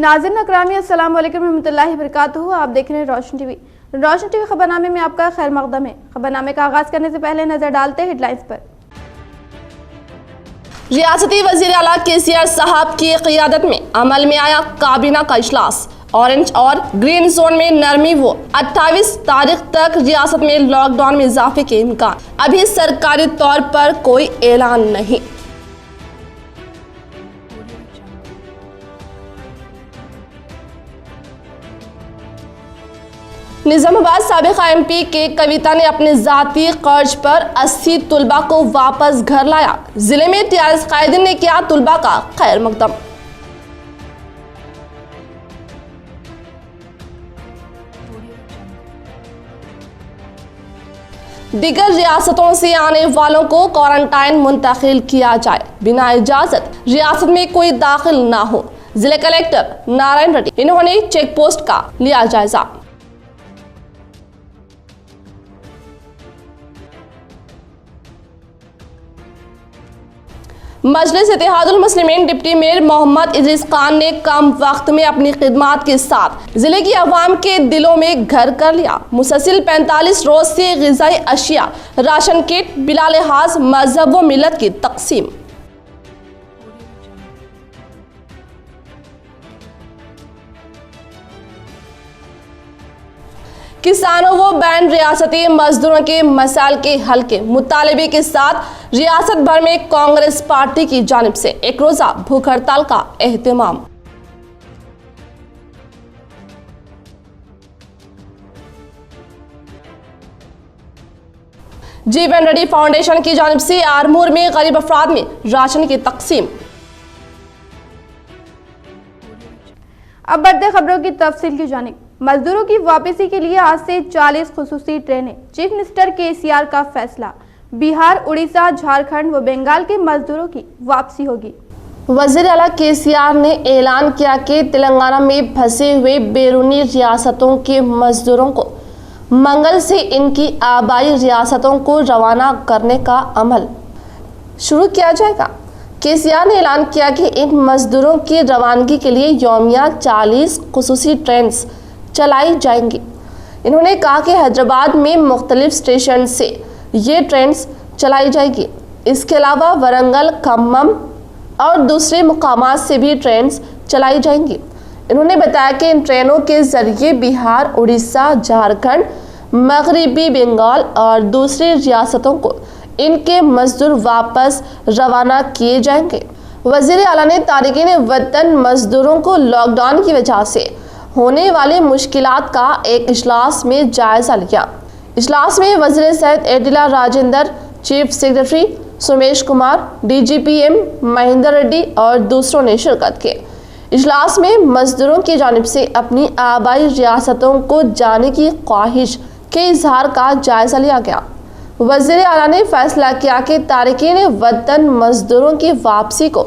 नाज़रीन अकरामी अस्सलाम वालेकुम रहमतुल्लाहि बरकातुहू। आप देख रहे हैं रोशन टीवी। रोशन टीवी खबरनामे में आपका खैर मकदम है। खबरनामे का आगाज करने से पहले नजर डालते हैं हेडलाइंस पर। रियासती वजीर आला केसीआर साहब की क़ियादत में अमल में आया काबीना का इजलास। ऑरेंज और ग्रीन जोन में नरमी वो 28 तारीख तक रियासत में लॉकडाउन में इजाफे के इम्कान। अभी सरकारी तौर पर कोई ऐलान नहीं। निजामाबाद साबिका एमपी के कविता ने अपने जाती कर्ज पर 80 तुलबा को वापस घर लाया। जिले में टीआरएस कायदीन ने किया तुलबा का खैर मकदम। दीगर रियासतों से आने वालों को क्वारंटाइन मुंतकिल किया जाए, बिना इजाजत रियासत में कोई दाखिल ना हो। जिला कलेक्टर नारायण रेड्डी इन्होंने चेक पोस्ट का लिया जायजा। मजलिस इत्तेहादुल मुस्लिमीन डिप्टी मेयर मोहम्मद इदरीस खान ने कम वक्त में अपनी खिदमात के साथ जिले की आवाम के दिलों में घर कर लिया। मुसलसिल 45 रोज से ग़िज़ाई अशिया, राशन किट बिला लिहाज मजहब व मिलत की तकसीम। किसानों व बैंड रियासती मजदूरों के मसाइल के हल के मुतालबे के साथ रियासत भर में कांग्रेस पार्टी की जानिब से एक रोजा भूख हड़ताल का एहतमाम। जीवन रेड्डी फाउंडेशन की जानिब से आरमूर में गरीब अफराद में राशन की तकसीम। अब बढ़ते खबरों की तफसील की जानिब। मजदूरों की वापसी के लिए आज से 40 खुसूसी ट्रेनें। चीफ मिनिस्टर केसीआर का फैसला। बिहार, उड़ीसा, झारखंड व बंगाल के मजदूरों की वापसी होगी। वजीर आला केसीआर ने ऐलान किया कि तेलंगाना में फंसे हुए बैरूनी रियासतों के मजदूरों को मंगल से इनकी आबाई रियासतों को रवाना करने का अमल शुरू किया जाएगा। केसीआर ने ऐलान किया कि इन मजदूरों की रवानगी के लिए यौमिया 40 खुसूसी ट्रेन चलाई जाएंगी। इन्होंने कहा कि हैदराबाद में मुख्तलिफ स्टेशन से ये ट्रेन चलाई जाएगी। इसके अलावा वरंगल, खम्मम और दूसरे मुकामात से भी ट्रेन चलाई जाएंगी। इन्होंने बताया कि इन ट्रेनों के जरिए बिहार, उड़ीसा, झारखंड, मगरबी बंगाल और दूसरी रियासतों को इनके मजदूर वापस रवाना किए जाएंगे। वजीर आला ने तारिकीन वतन मजदूरों को लॉकडाउन की वजह से होने वाली मुश्किलात का एक इजलास में जायजा लिया। इजलास में वज़ीर सेहत एडिला राजेंद्र, चीफ सेक्रेटरी सुमेश कुमार, डीजीपीएम महेंद्र रेड्डी और दूसरों ने शिरकत की। इजलास में मजदूरों की जानिब से अपनी आबाई रियासतों को जाने की ख्वाहिश के इजहार का जायजा लिया गया। वज़ीर आला ने फैसला किया कि तारिकीन वतन मजदूरों की वापसी को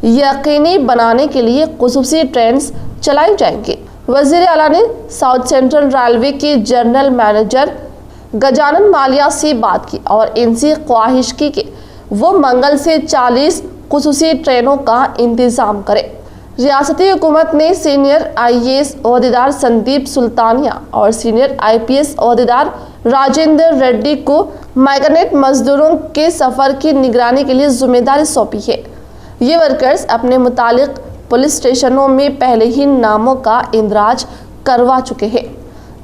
यकीनी बनाने के लिए खुसूसी ट्रेन चलाई जाएंगी। वज़ीर आला ने साउथ सेंट्रल रेलवे के जनरल मैनेजर गजानन मालिया से बात की और इनसे ख्वाहिश की कि वो मंगल से 40 खुसूसी ट्रेनों का इंतज़ाम करें। रियासती हुकूमत ने सीनियर आईएएस ओहदेदार संदीप सुल्तानिया और सीनियर आईपीएस ओहदेदार राजेंद्र रेड्डी को माइग्रेंट मजदूरों के सफ़र की निगरानी के लिए जिम्मेदारी सौंपी है। ये वर्कर्स अपने मुतालिक पुलिस स्टेशनों में पहले ही नामों का इंदराज करवा चुके हैं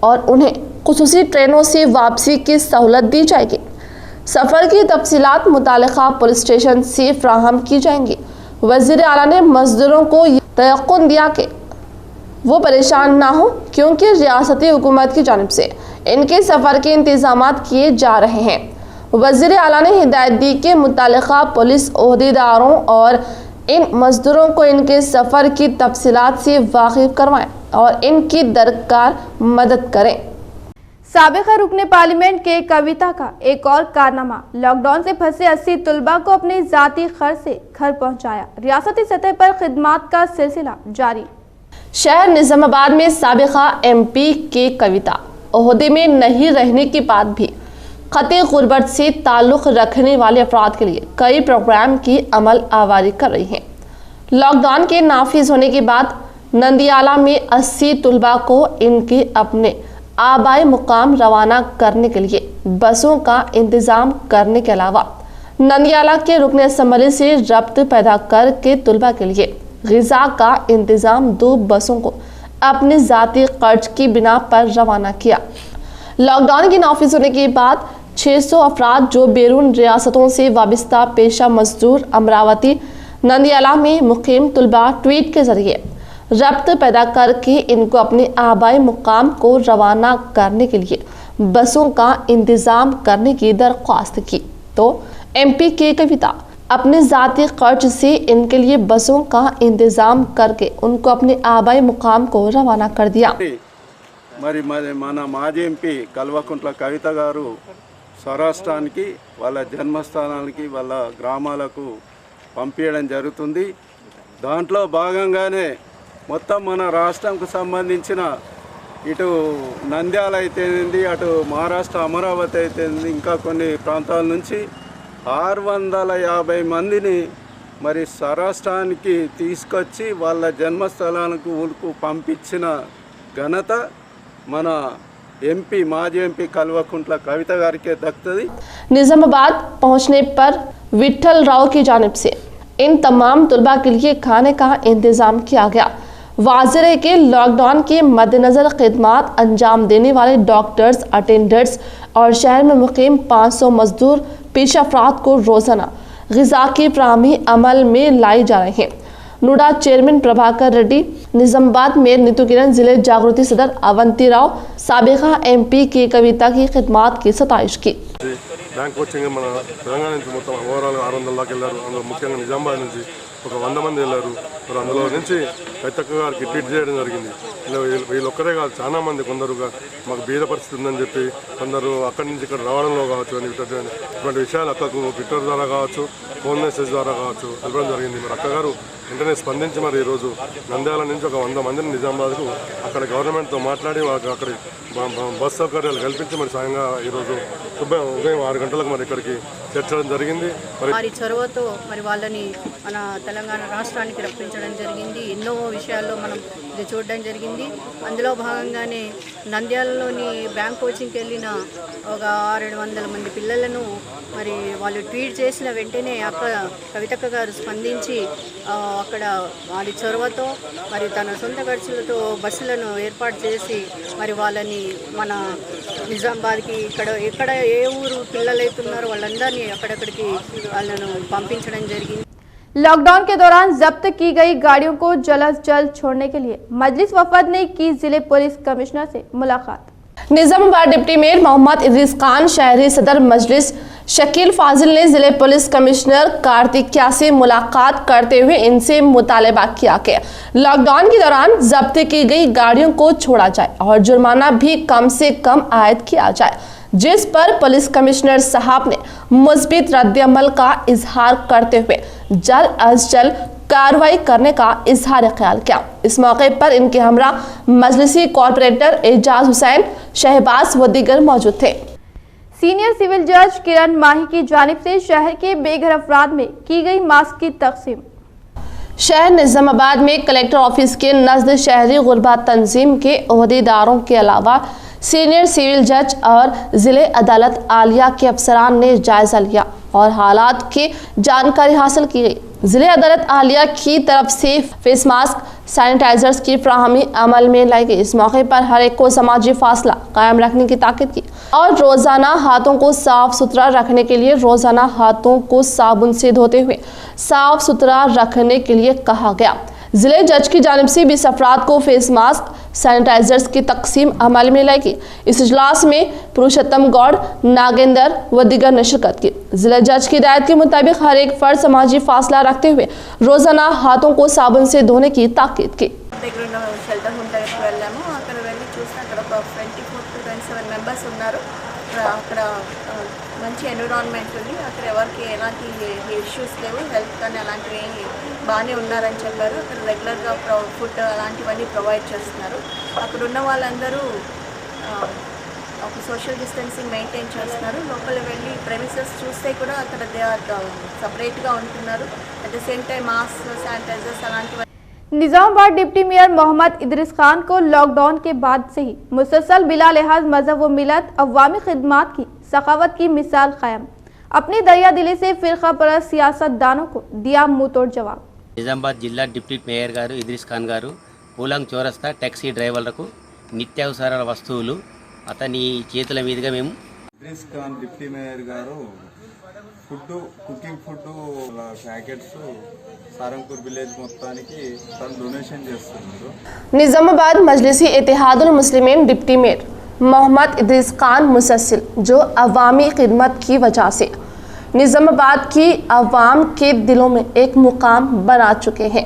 और उन्हें खुसूसी ट्रेनों से वापसी की सहूलत दी जाएगी। सफ़र की तफसीलात मुतालिका पुलिस स्टेशन से फ्राहम की जाएंगी। वज़ीर आला ने मजदूरों को तयक़्क़ुन दिया कि वो परेशान ना हो, क्योंकि रियासती हुकूमत की जानिब से इनके सफ़र के इंतज़ामात किए जा रहे हैं। वज़ीर आला ने हिदायत दी कि मुतालिका पुलिस ओहदेदारों और इन मजदूरों को इनके सफ़र की तफसीलात से वाकिफ करवाएं और इनकी दरकार मदद करें। साबिका रुकने पार्लियामेंट के कविता का एक और कारनामा। लॉकडाउन से फंसे 80 तुलबा को अपने जाती खर्च से घर पहुंचाया। रियासती सतह पर खिदमात का सिलसिला जारी। शहर निजामाबाद में साबिका एमपी के कविता ओहदे में नहीं रहने के बाद भी खते गुर्बत से ताल्लुक़ रखने वाले अफराद के लिए कई प्रोग्राम की अमल आवारी कर रही हैं। लॉकडाउन के नाफिज होने के बाद नंदियाला में 80 तलबा को इनके अपने आबाई मुकाम रवाना करने के लिए बसों का इंतजाम करने के अलावा नंदियाला के रुकन असम्बली से रब्त पैदा करके तलबा के लिए ग़िज़ा का इंतजाम 2 बसों को अपने ज़ाती खर्च की बिना पर रवाना किया। लॉकडाउन के नाफिज होने के बाद 600 अफराद जो बैरून रियासतों से वाबस्ता पेशा मजदूर अमरावती नंदियाला में मुकीम तलबा ट्वीट के जरिए रब्त पैदा करके इनको अपने आबाई मुकाम को रवाना करने के लिए बसों का इंतज़ाम करने की दरख्वास्त की तो MP के कविता अपने ज़ाती खर्च से इनके लिए बसों का इंतज़ाम करके उनको अपने आबाई मुकाम को रवाना कर दिया। మరి మన మాజీ ఎంపీ కల్వకుంట్ల కవిత గారు స్వరాష్ట్రానికి వాళ్ళ జన్మస్థానానికి వాళ్ళ గ్రామాలకు పంపించడం జరుగుతుంది। దాంట్లో భాగంగానే మొత్తం మన రాష్ట్రంకు సంబంధించిన ఇటు నంద్యాల అయితేంది అటు మహారాష్ట్ర అమరావతి అయితేంది ఇంకా కొన్ని ప్రాంతాల నుంచి 650 మందిని మరి స్వరాష్ట్రానికి తీసుకొచ్చి వాళ్ళ జన్మస్థలానికి ఊరుకు పంపించిన ఘనత మన MP माजी MP कलवकुंटला कविता गारी के दख्तदी। निजामाबाद पहुंचने पर विठल राव की जानिब से इन तमाम तलबा के लिए खाने का इंतजाम किया गया। वाज़ेह है कि लॉकडाउन के मद्देनज़र खिदमात अंजाम देने वाले डॉक्टर्स, अटेंडर्स और शहर में मुकीम 500 मजदूर पेश अफराद को रोज़ाना ग़िज़ा की फराहमी अमल में लाई जा रही हैं। नूडा चेयरमैन प्रभाकर रेड्डी, निजामाबाद मेयर नीतू किरण, जिले जागृति सदर अवंती राव, साबिका MP की कविता की खिदमात की सताइश की। బ్యాంక్ కోచింగ్ మన తెలంగాణ నుంచి మొత్తం ఓవరాల్ 600 దాకా వెళ్ళారు। అందులో ముఖ్యంగా నిజామాబాద్ నుంచి ఒక 100 మంది వెళ్ళారు। మరి అందులో నుంచి కవితక్క గారికి ట్వీట్ చేయడం జరిగింది। వీళ్ళొక్కరే కాదు, చాలా మంది కొందరుగా మాకు బీద పరిస్థితి ఉందని చెప్పి కొందరు అక్కడి నుంచి ఇక్కడ రావడంలో కావచ్చు అని ఇటువంటి విషయాలు అక్కకు ట్విట్టర్ ద్వారా కావచ్చు, ఫోన్ మెసేజ్ ద్వారా కావచ్చు తెలపడం జరిగింది। మరి అక్క గారు వెంటనే స్పందించి మరి ఈరోజు నంద్యాల నుంచి ఒక 100 మందిని నిజామాబాద్కు అక్కడ గవర్నమెంట్తో మాట్లాడి వాళ్ళకి అక్కడి బస్ సౌకర్యాలు కల్పించి మరి సాయంగా ఈరోజు ఉదయం 6 గంటలకు మరి ఇక్కడికి చేర్చడం జరిగింది। వారి చొరవతో మరి వాళ్ళని మన తెలంగాణ రాష్ట్రానికి రప్పించడం జరిగింది। ఎన్నో విషయాల్లో మనం ఇది చూడడం జరిగింది। అందులో భాగంగానే నంద్యాలలోని బ్యాంక్ కోచింగ్కి వెళ్ళిన ఒక 600 మంది పిల్లలను మరి వాళ్ళు ట్వీట్ చేసిన వెంటనే అక్క కవితక్క గారు స్పందించి అక్కడ వారి చొరవతో మరి తన సొంత ఖర్చులతో బస్సులను ఏర్పాటు చేసి మరి వాళ్ళని మన నిజామాబాద్కి ఎక్కడ ఏ ఊరు పిల్లలు అవుతున్నారో వాళ్ళందరినీ అక్కడక్కడికి వాళ్ళను పంపించడం జరిగింది। लॉकडाउन के दौरान जब्त की गई गाड़ियों को जल्द अज जल्द छोड़ने के लिए मजलिस वफद ने की जिले पुलिस कमिश्नर से मुलाकात। निजामाबाद डिप्टी मेयर मोहम्मद इद्रीस खान, शहरी सदर मजलिस शकील फाजिल ने जिले पुलिस कमिश्नर कार्तिकिया से मुलाकात करते हुए इनसे मुतालबा किया कि लॉकडाउन के दौरान जब्त की गई गाड़ियों को छोड़ा जाए और जुर्माना भी कम से कम आयद किया जाए, जिस पर पुलिस कमिश्नर साहब ने मुस्बित रद्द-ए-अमल का इजहार करते हुए जल्द अज जल्द कार्रवाई करने का इजहार ख्याल किया। इस मौके पर इनके हमरा मजलिसी कॉर्पोरेटर एजाज हुसैन, शहबाज व दीगर मौजूद थे। सीनियर सिविल जज किरण माही की जानिब से शहर के बेघर अफराद में की गई मास्क की तकसीम। शहर निजामाबाद में कलेक्टर ऑफिस के नज़द शहरी गुरबा तंजीम के ओहदेदारों के अलावा सीनियर सिविल जज और ज़िले अदालत आलिया के अफसरान ने जायज़ा लिया और हालात की जानकारी हासिल की गई। ज़िले अदालत आलिया की तरफ से फेस मास्क, सैनिटाइजर्स की फ्राहमी अमल में लाई गई। इस मौके पर हर एक को समाजी फासला कायम रखने की ताकीद की और रोज़ाना हाथों को साफ सुथरा रखने के लिए रोज़ाना हाथों को साबुन से धोते हुए साफ सुथरा रखने के लिए कहा गया। ज़िले जज की जानिब से 20 अफराद को फेस मास्क, सैनिटाइजर्स की तकसीम अमल में लाएगी। इस इजलास में पुरुषोत्तम गौड़, नागेंद्र व दीगर ने शिरकत की। जिला जज की हिदायत के मुताबिक हर एक फर्द समाजी फासला रखते हुए रोजाना हाथों को साबुन से धोने की ताकीद की। మంచి ఎన్విరాన్మెంట్ ఉంది అక్కడ ఎవరికి ఎలాంటి ఇష్యూస్ లేవు హెల్త్ కానీ అలాంటివి బాగానే ఉన్నారని చెప్పారు అక్కడ రెగ్యులర్గా ఫుడ్ అలాంటివన్నీ ప్రొవైడ్ చేస్తున్నారు అక్కడ ఉన్న వాళ్ళందరూ ఒక సోషల్ డిస్టెన్సింగ్ మెయింటైన్ చేస్తున్నారు లోపల వెళ్ళి ప్రెమిసెస్ చూస్తే కూడా అక్కడ దే ఆర్ సపరేట్గా ఉంటున్నారు at the same time mask sanitizers అలాంటివి निजामाबाद डिप्टी मेयर मोहम्मद इदरीस खान को लॉकडाउन के बाद से ही मुसलसल बिला लिहाज मजहब व मिलत अवामी खिदमात की सखावत की मिसाल कायम। अपनी दरिया दिली से फिरका परस्त सियासतदानों को दिया मुंह तोड़ जवाब। నిజామాబాద్ జిల్లా డిప్యూటీ మేయర్ గారు ఇద్రిస్ ఖాన్ గారు పూలాంగ్ చౌరస్తా ట్యాక్సీ డ్రైవర్లకు నిత్యావసరాల వస్తువులు అతని చేతుల మీదుగా మేము ఇద్రిస్ ఖాన్ డిప్యూటీ మేయర్ గారు cooking food packets Sarampur village మొత్తానికి తను డొనేషన్ చేస్తున్నారు। निजामाबाद मजलिसी इत्तेहादुल मुस्लिमीन डिप्टी मेयर मोहम्मद इदरीस खान मुसलसल जो अवामी खिदमत की वजह से निजामाबाद की अवाम के दिलों में एक मुकाम बना चुके हैं।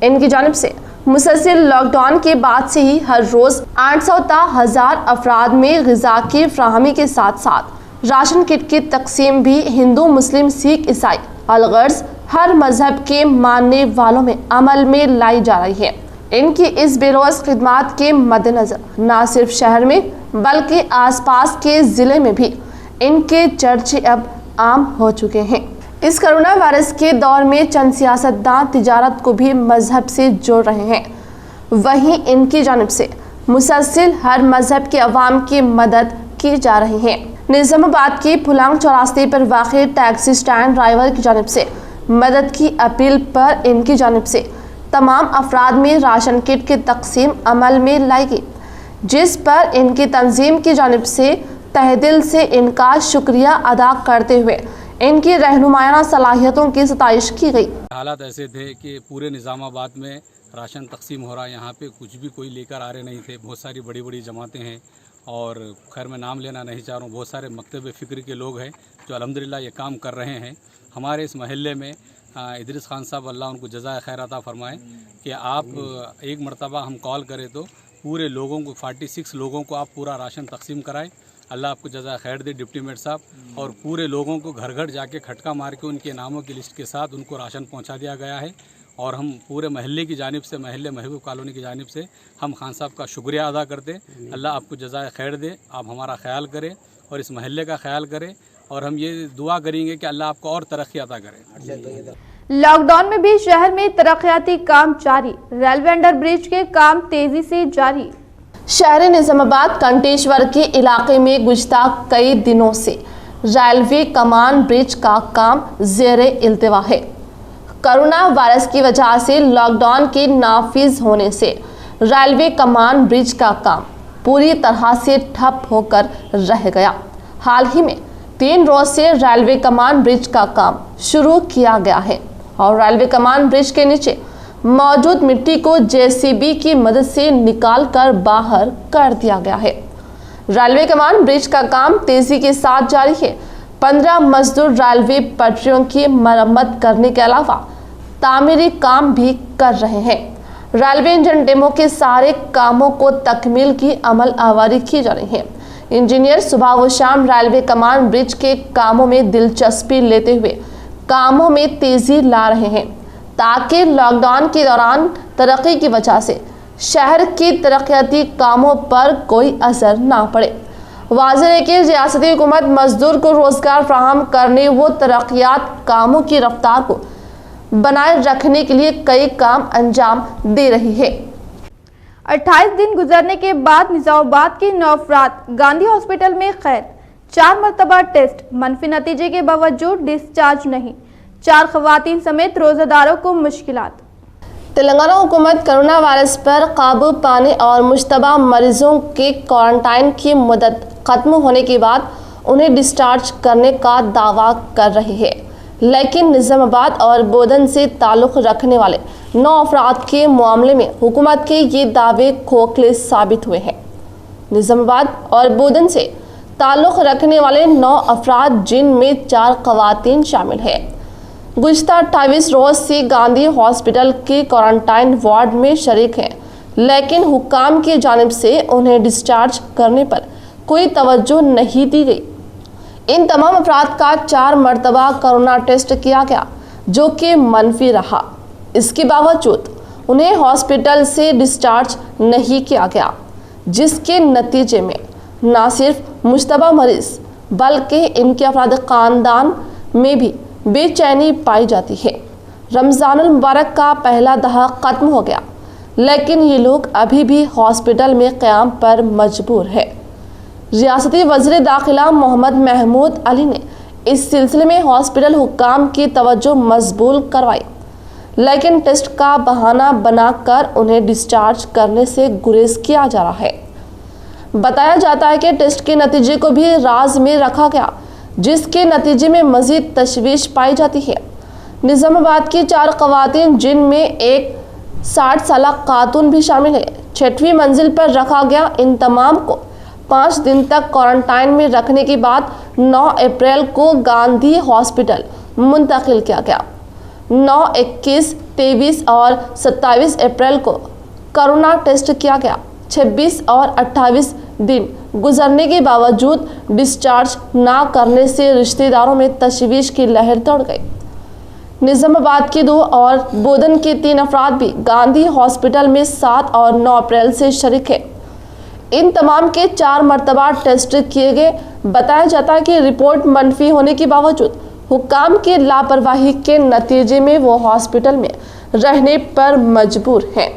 इनकी जानिब से मुसलसल लॉकडाउन के बाद से ही हर रोज़ 800 ता 1000 अफराद में ग़िज़ा की फ्राहमी के साथ साथ राशन किट की तकसीम भी हिंदू मुस्लिम सिख ईसाई अलगर्ज हर मजहब के मानने वालों में अमल में लाई जा रही है। इनकी इस बेरोज़ खिदमात के मद्देनज़र न सिर्फ शहर में बल्कि आसपास के ज़िले में भी इनके चर्चे अब आम हो चुके हैं। इस कोरोना वायरस के दौर में चंद सियासतदान तिजारत को भी मजहब से जोड़ रहे हैं, वहीं इनकी जानिब से मुसलसल हर मजहब के अवाम की मदद की जा रही है। निजामाबाद के फुलांग चौरास्ते पर वाक़ई टैक्सी स्टैंड ड्राइवर की जानिब से मदद की अपील पर इनकी जानिब से तमाम अफराद में राशन किट की तकसीम अमल में लाई गई, जिस पर इनकी तंजीम की जानिब से तहे दिल से इनका शुक्रिया अदा करते हुए इनकी रहनुमायाना सलाहियतों की सताइश की गई। हालात ऐसे थे कि पूरे निज़ामाबाद में राशन तकसीम हो रहा है, यहाँ पे कुछ भी कोई लेकर आ रहे नहीं थे। बहुत सारी बड़ी बड़ी जमातें हैं और खैर मैं नाम लेना नहीं चाह रहा हूँ। बहुत सारे मकतब फ़िक्र के लोग हैं जो अल्हम्दुलिल्लाह ये काम कर रहे हैं। हमारे इस महल्ले में इदरीस खान साहब अल्लाह उनको जज़ाए खैर अता फरमाए कि आप एक मरतबा हम कॉल करें तो पूरे लोगों को 46 लोगों को आप पूरा राशन तकसीम कराएं। अल्लाह आपको जज़ा खैर दे डिप्टी मेयर साहब। और पूरे लोगों को घर घर जाके खटका मार के उनके नामों की लिस्ट के साथ उनको राशन पहुंचा दिया गया है। और हम पूरे महल्ले की जानिब से, महल्ले महबूब कॉलोनी की जानिब से हम खान साहब का शुक्रिया अदा करते। अल्लाह आपको जज़ा खैर दे, आप हमारा ख्याल करें और इस महल्ले का ख्याल करें और हम ये दुआ करेंगे कि अल्लाह आपको और तरक्की अता करे। लॉकडाउन में भी शहर में तरक्याती काम जारी, रेलवे अंडर ब्रिज के काम तेजी से जारी। शहर निजामाबाद कंटेश्वर के इलाके में गुज़िश्ता कई दिनों से रेलवे कमान ब्रिज का काम ज़ेरे इल्तिवा है। कोरोना वायरस की वजह से लॉकडाउन के नाफिज होने से रेलवे कमान ब्रिज का काम पूरी तरह से ठप होकर रह गया। हाल ही में 3 रोज से रेलवे कमान ब्रिज का काम शुरू किया गया है और रेलवे कमान ब्रिज के नीचे मौजूद मिट्टी को जेसीबी की मदद से निकालकर बाहर कर दिया गया है। रेलवे कमान ब्रिज का काम तेजी के साथ जारी है। 15 मजदूर रेलवे पटरियों की मरम्मत करने के अलावा तामीरी काम भी कर रहे हैं। रेलवे इंजन डेमो के सारे कामों को तकमील की अमल आवारी की जा रही है। इंजीनियर सुबह व शाम रेलवे कमान ब्रिज के कामों में दिलचस्पी लेते हुए कामों में तेजी ला रहे हैं ताकि लॉकडाउन के दौरान तरक्की की वजह से शहर के तरक्याती कामों पर कोई असर ना पड़े। वाज़ेह है कि रियासती हुकूमत मजदूर को रोजगार फराहम करने व तरक्यात कामों की रफ्तार को बनाए रखने के लिए कई काम अंजाम दे रही है। 28 दिन गुजरने के बाद निजामाबाद के 9 अफराद गांधी हॉस्पिटल में खैर। 4 मरतबा टेस्ट, मनफी नतीजे के बावजूद डिस्चार्ज नहीं। 4 खवातीन समेत रोजादारों को मुश्किलात। तेलंगाना हुकूमत कोरोना वायरस पर काबू पाने और मुश्तबा मरीजों के क्वारंटाइन की मुद्दत खत्म होने के बाद उन्हें डिस्चार्ज करने का दावा कर रही है, लेकिन निजामाबाद और बोधन से ताल्लुक़ रखने वाले 9 अफराद के मामले में हुकूमत के ये दावे खोखले साबित हुए हैं। निजामाबाद और बोधन से ताल्लुक़ रखने वाले 9 अफराद जिनमें 4 खवातीन शामिल हैं, गुज़िश्ता 28 रोज़ से गांधी हॉस्पिटल के क्वारंटाइन वार्ड में शरीक हैं, लेकिन हुक्काम की जानिब से उन्हें डिस्चार्ज करने पर कोई तवज्जो नहीं दी गई। इन तमाम अफराद का 4 मरतबा कोरोना टेस्ट किया गया जो कि मनफी रहा। इसके बावजूद उन्हें हॉस्पिटल से डिस्चार्ज नहीं किया गया, जिसके नतीजे में न सिर्फ मुश्तबा मरीज बल्कि इनके अफराद ख़ानदान में भी बेचैनी पाई जाती है। रमज़ानुल मुबारक का पहला दहा ख़त्म हो गया, लेकिन ये लोग अभी भी हॉस्पिटल में क़याम पर मजबूर है। रियासती वज़ीर दाखिला मोहम्मद महमूद अली ने इस सिलसिले में हॉस्पिटल हुक्काम की तवज्जो मजबूल करवाई, लेकिन टेस्ट का बहाना बनाकर उन्हें डिस्चार्ज करने से गुरेज किया जा रहा है। बताया जाता है कि टेस्ट के नतीजे को भी राज में रखा गया, जिसके नतीजे में मजीद तशवीश पाई जाती है। निज़ामाबाद की 4 ख़वातीन, जिनमें एक 60 साल खातून भी शामिल है, 6वीं मंजिल पर रखा गया। इन तमाम को 5 दिन तक क्वारंटाइन में रखने के बाद 9 अप्रैल को गांधी हॉस्पिटल मुंतकिल किया गया। 9, 21, 23 और 27 अप्रैल को कोरोना टेस्ट किया गया। 26 और 28 दिन गुजरने के बावजूद डिस्चार्ज ना करने से रिश्तेदारों में तशवीश की लहर दौड़ गई। निज़ामाबाद के 2 और बोधन के 3 अफराद भी गांधी हॉस्पिटल में 7 और 9 अप्रैल से शरीक है। इन तमाम के 4 मरतबा टेस्ट किए गए। बताया जाता है कि रिपोर्ट मनफी होने के बावजूद हुक्काम की लापरवाही के नतीजे में वो हॉस्पिटल में रहने पर मजबूर हैं।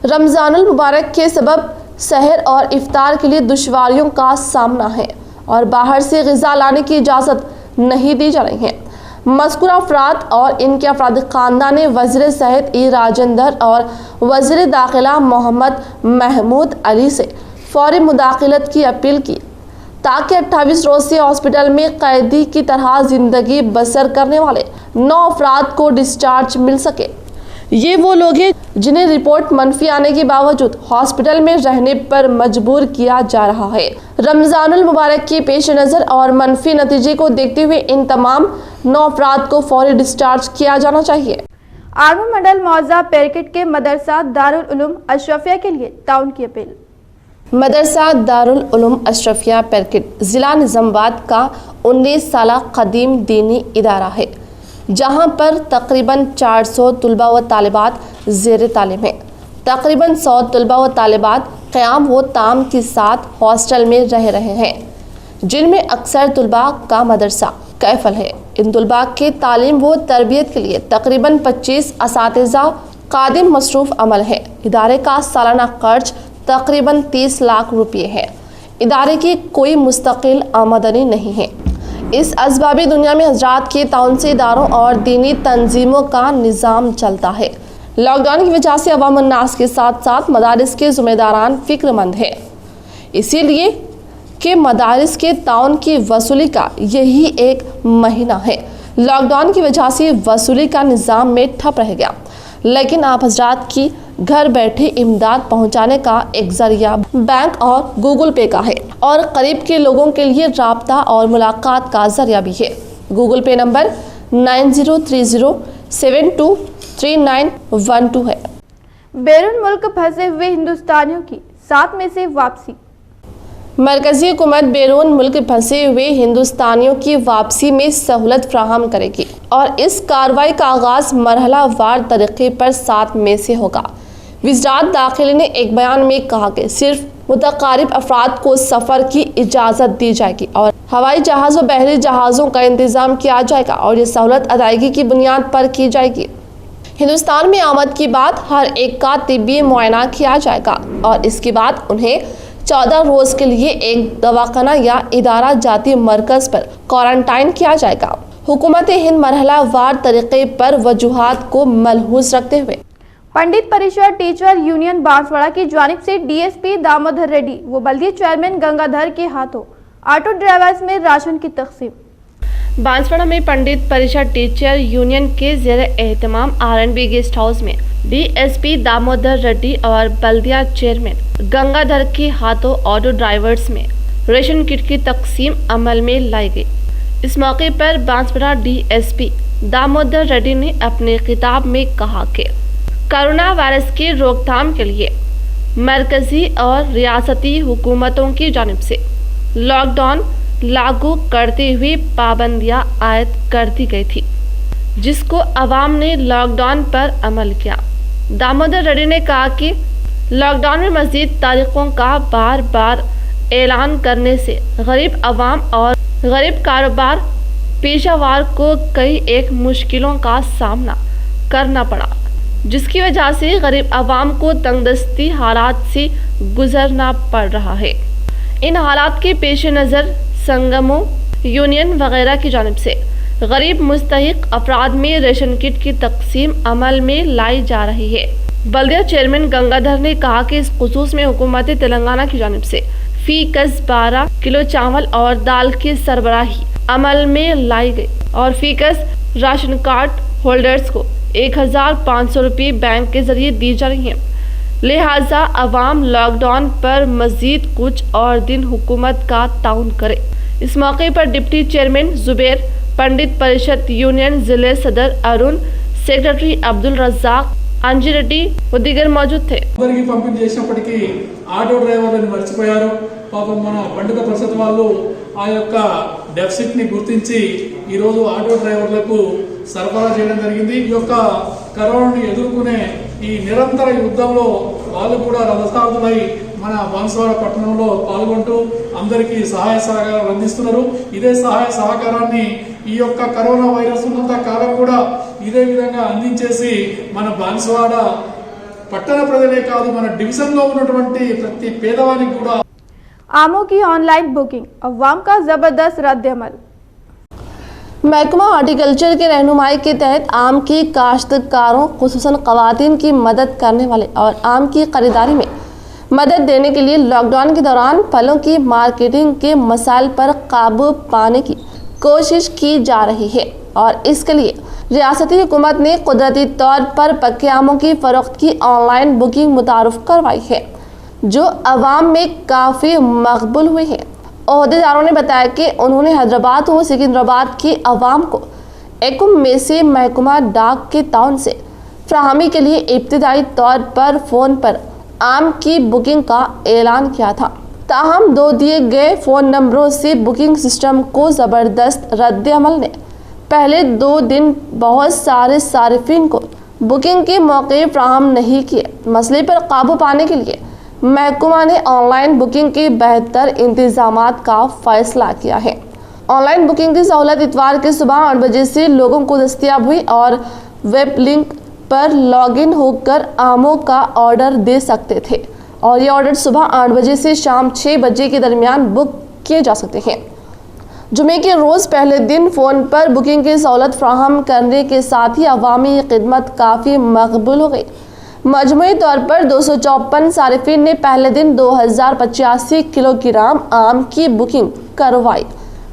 रमज़ानुल मुबारक के सबब सहर और इफ्तार के लिए दुश्वारियों का सामना है और बाहर से ग़िज़ा लाने की इजाज़त नहीं दी जा रही है। मज़कूरा अफराद और इनके अफराद ख़ानदान ने वज़ीर सेहत ई राजेंद्र और वज़ीर दाखिला मोहम्मद महमूद अली से फ़ौरी मुदाखलत की अपील की, ताकि 28 रोज़ से हॉस्पिटल में कैदी की तरह ज़िंदगी बसर करने वाले 9 अफराद को डिस्चार्ज मिल सके। ये वो लोग हैं जिन्हें रिपोर्ट मनफी आने के बावजूद हॉस्पिटल में रहने पर मजबूर किया जा रहा है। रमज़ानुल मुबारक के पेश नज़र और मनफी नतीजे को देखते हुए इन तमाम 9 अफराद को फौरी डिस्चार्ज किया जाना चाहिए। आर्मी मंडल मौजा पेरकिट के मदरसा दारुल उलूम अशरफिया के लिए ताउन की अपील। मदरसा दारुल उलूम अशरफिया पेरकिट ज़िला निज़ामाबाद का 19 साल कदीम दीनी इदारा है, जहां पर तकरीबन 400 तलबा व तालिबात ज़ेर तालीम है। तकरीबन 100 तलबा व तालिबात क़याम व ताम के साथ हॉस्टल में रह रहे हैं, जिनमें अक्सर तलबा का मदरसा कैफल है। इन तलबा के तालीम व तरबियत के लिए तकरीबन 25 असातिज़ा कादिम मसरूफ़ अमल है। इदारे का सालाना खर्च तकरीबन 30 लाख रुपये है। इदारे की कोई मुस्तकिल आमदनी नहीं है। इस असबाबी दुनिया में हजरात के ताउन से इदारों और दीनी तंजीमों का निज़ाम चलता है। लॉकडाउन की वजह से अवाम उन्नास के साथ साथ मदारिस के ज़िम्मेदारान फ़िक्रमंद है, इसीलिए कि मदारिस के ताउन की वसूली का यही एक महीना है। लॉकडाउन की वजह से वसूली का निज़ाम में ठप रह गया, लेकिन आप हजरात की घर बैठे इमदाद पहुंचाने का एक जरिया बैंक और गूगल पे का है और करीब के लोगों के लिए राब्ता और मुलाकात का जरिया भी है। गूगल पे नंबर 9030723912 है। बैरून मुल्क फंसे हुए हिंदुस्तानियों की 7 में से वापसी। मरकजी हुकूमत बैरून मुल्क फंसे हुए हिंदुस्तानियों की वापसी में सहूलत फ्राहम करेगी और इस कार्रवाई का आगाज़ मरहला वार तरीक़े पर 7 में से होगा। वज़ारत दाखिला ने एक बयान में कहा कि सिर्फ मुतक़ारिब अफराद को सफ़र की इजाज़त दी जाएगी और हवाई जहाज़ व बहरी जहाज़ों का इंतज़ाम किया जाएगा और ये सहूलत अदायगी की बुनियाद पर की जाएगी। हिंदुस्तान में आमद के बाद हर एक का तिब्बी मुआयना किया जाएगा और इसके बाद उन्हें 14 रोज़ के लिए एक दवाखाना या इदारा जाती मरकज़ पर क्वारंटाइन किया जाएगा। हुकूमत हिंद मरहला वार तरीक़े पर वजूहात को मलहूज़ रखते हुए पंडित परिषद टीचर यूनियन बांसवाड़ा की जानिब से डीएसपी दामोदर रेड्डी व बल्दिया चेयरमैन गंगाधर के हाथों ऑटो ड्राइवर्स में राशन की तकसीम। बांसवाड़ा में पंडित परिषद टीचर यूनियन के ज़ेर एहतमाम R&B गेस्ट हाउस में डीएसपी दामोदर रेड्डी और बल्दिया चेयरमैन गंगाधर के हाथों ऑटो ड्राइवर्स में रेशन किट की तकसीम अमल में लाई गई। इस मौके पर बांसवाड़ा डीएसपी दामोदर रेड्डी ने अपने खिताब में कहा कि कोरोना वायरस की रोकथाम के लिए मरकजी और रियासती हुकूमतों की जानिब से लॉकडाउन लागू करते हुए पाबंदियां आयद कर दी गई थी, जिसको अवाम ने लॉकडाउन पर अमल किया। दामोदर रेड्डी ने कहा कि लॉकडाउन में मज़ीद तारीखों का बार बार ऐलान करने से गरीब अवाम और गरीब कारोबार पेशावर को कई एक मुश्किलों का सामना करना पड़ा, जिसकी वजह से गरीब आवाम को तंगदस्ती हालात से गुजरना पड़ रहा है। इन हालात के पेश नज़र संगमों, यूनियन वगैरह की जानिब से गरीब मुस्तहिक अफराद में रेशन किट की तकसीम अमल में लाई जा रही है। बल्दिया चेयरमैन गंगाधर ने कहा कि इस खुसूस में हुकूमत तेलंगाना की जानिब से फी कस 12 किलो चावल और दाल की सरबराही अमल में लाई गई और फी कस राशन कार्ड होल्डर्स को 1500 रुपये बैंक के जरिए दी जा रही हैं। लिहाजा अवाम लॉकडाउन पर मजीद कुछ और दिन हुकूमत का ताउन करे। इस मौके पर डिप्टी चेयरमैन जुबैर, पंडित परिषद यूनियन जिले सदर अरुण, सेक्रेटरी अब्दुल रज़ाक, अंजिरेड्डी व दीगर मौजूद थे। అందరికీ పంపిణీ చేసినప్పటికీ ఆటో డ్రైవర్లను మర్చిపోయారు। పాపం మన పండిత పరిషత్ వాళ్ళు ఆ యొక్క డెఫిసిట్ ని గుర్తించి ఈ రోజు ఆటో డ్రైవర్లకు సరఫరా చేయడం జరిగింది। ఈ యొక్క కరోనాను ఎదుర్కొనే ఈ నిరంతర యుద్ధంలో వాళ్ళు కూడా రథసారథులై మన బాన్సువాడ పట్టణంలో పాల్గొంటూ అందరికీ సహాయ సహకారాలు అందిస్తున్నారు। ఇదే సహాయ సహకారాన్ని ఈ యొక్క కరోనా వైరస్ ఉన్నంత కాలం కూడా ఇదే విధంగా అందించేసి మన బాన్సువాడ పట్టణ ప్రజలే కాదు మన డివిజన్లో ఉన్నటువంటి ప్రతి పేదవానికి కూడా आमों की ऑनलाइन बुकिंग अवाम का जबरदस्त रद्द-ए-अमल। महकमा हॉर्टिकल्चर के रहनुमाई के तहत आम की काश्तकारों खुसूसन ख़वातीन की मदद करने वाले और आम की खरीदारी में मदद देने के लिए लॉकडाउन के दौरान फलों की मार्केटिंग के मसाइल पर काबू पाने की कोशिश की जा रही है और इसके लिए रियासती हुकूमत ने कुदरती तौर पर पक्के आमों की फ़रोख्त की ऑनलाइन बुकिंग मुतारुफ करवाई है, जो अवाम में काफ़ी मकबूल हुई है। ओहदेदारों ने बताया कि उन्होंने हैदराबाद व सिकंदराबाद की अवाम को एकम में से महकमा डाक के ताउन से फ्राहमी के लिए इब्तिदाई तौर पर फ़ोन पर आम की बुकिंग का ऐलान किया था। ताहम 2 दिए गए फ़ोन नंबरों से बुकिंग सिस्टम को ज़बरदस्त रद्द-ए-अमल ने पहले 2 दिन बहुत सारे सारिफिन को बुकिंग के मौके फ्राहम नहीं किए। मसले पर काबू पाने के लिए महकमा ने ऑनलाइन बुकिंग के बेहतर इंतजामात का फैसला किया है। ऑनलाइन बुकिंग की सहूलत इतवार के सुबह 8 बजे से लोगों को दस्तयाब हुई और वेब लिंक पर लॉगिन होकर आमों का ऑर्डर दे सकते थे और ये ऑर्डर सुबह 8 बजे से शाम 6 बजे के दरमियान बुक किए जा सकते हैं। जुमे के रोज़ पहले दिन फ़ोन पर बुकिंग की सहूलत फ्राहम करने के साथ ही अवामी खिदमत काफ़ी मकबूल हो गई। मजमूई तौर पर 254 सारिफिन ने पहले दिन 2085 किलोग्राम आम की बुकिंग करवाई,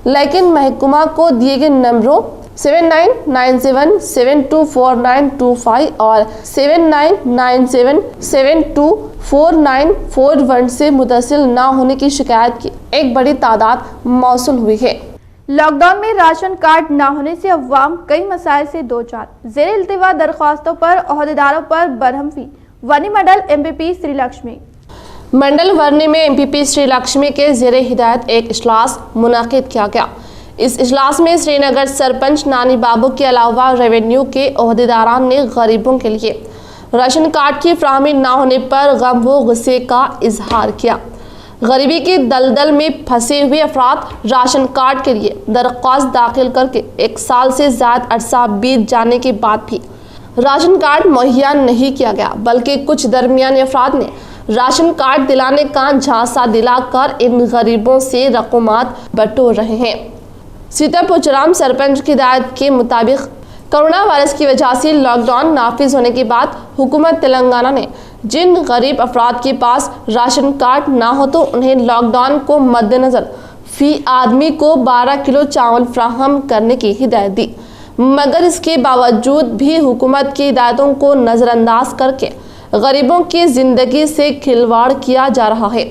लेकिन महकमा को दिए गए नंबरों 7997724925 और 7997724941 से मुतसिल न होने की शिकायत की एक बड़ी तादाद मौसूल हुई है। लॉकडाउन में राशन कार्ड न होने से अवाम कई मसाइल से दो चार। ज़ेरे इल्तिवा दरख्वास्तों पर ओहदेदारों पर बरहम फी। वनी मंडल एमपीपी श्री लक्ष्मी। मंडल वर्नी में एमपीपी श्री लक्ष्मी के ज़ेरे हिदायत एक इजलास मुनाकिद किया गया। इस इजलास में श्रीनगर सरपंच नानी बाबू के अलावा रेवेन्यू के ओहदेदारान ने गरीबों के लिए राशन कार्ड की फ्राहमी न होने पर गम व गुस्से का इजहार किया। गरीबी की दलदल में फंसे हुए अफराद राशन कार्ड के लिए दरख्वास्त दाखिल करके 1 साल से ज़्यादा अरसा बीत जाने के बाद भी राशन कार्ड मुहैया नहीं किया गया, बल्कि कुछ दरमियाने अफराद ने राशन कार्ड दिलाने का झांसा दिलाकर इन गरीबों से रकूमात बटोर रहे हैं। सीतापुरम सरपंच की हिदायत के मुताबिक कोरोना वायरस की वजह से लॉकडाउन नाफिज होने के बाद हुकूमत तेलंगाना ने जिन गरीब अफराद के पास राशन कार्ड ना हो तो उन्हें लॉकडाउन को मद्देनज़र फी आदमी को 12 किलो चावल फ्राहम करने की हिदायत दी, मगर इसके बावजूद भी हुकूमत की हिदायतों को नज़रअंदाज करके गरीबों की ज़िंदगी से खिलवाड़ किया जा रहा है।